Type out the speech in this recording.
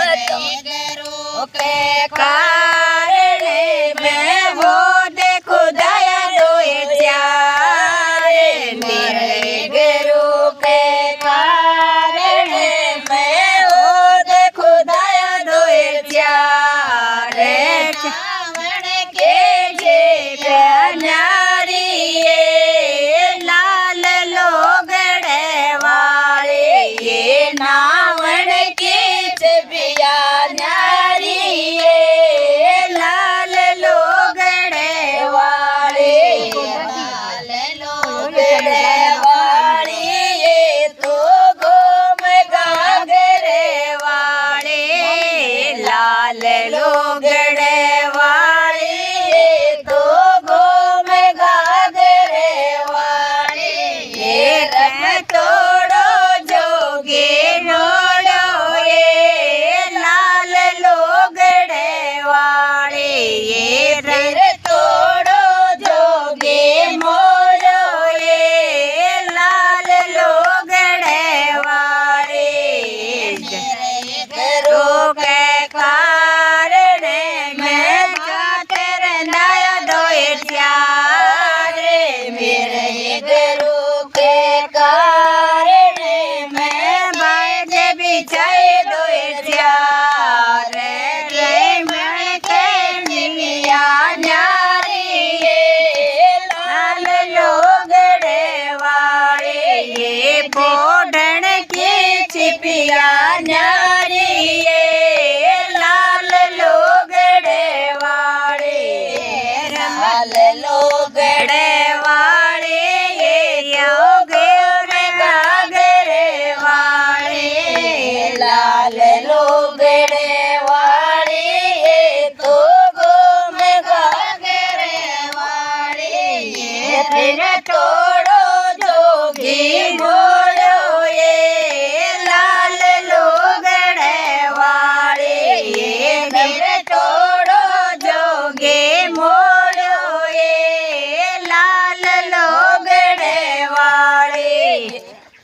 गुरु के कारणे मैं वो देखो दया दोए चारे मेरे गुरु के कारणे मैं वो देखो दया दोए चारे चावड़ के जे प्यारी लाल लोगड़े वाले ये नावण के छबिया न्यारी लाल लोगड़े वाले लाल लोगड़े वाली ये तो घूम गागरे वाले लाल लोगड़े वाली ये तो घूम गागरे वाले ये रंग तोड़ो जोगे नोड़ो ये लाल लोगड़े वाले ये रंग तोड़ो जोगे मोड़ो ये लाल लोगड़े वाले गुरु के कारणे मैं जाते रंदाया दोए चारे मेरे गुरु के कारणे मैं बाजे बिछाए दोए चारे रे मैं के निया न्यारी लाल लोगड़े वाले ये पोढ़न की छिपिया न्यारी लाल लोगड़े वाले लाल लोगड़े वाले ये योगे गागरे वाले लाल लोगड़े वाले ये तो घूम गागरे वाले ये फिर तो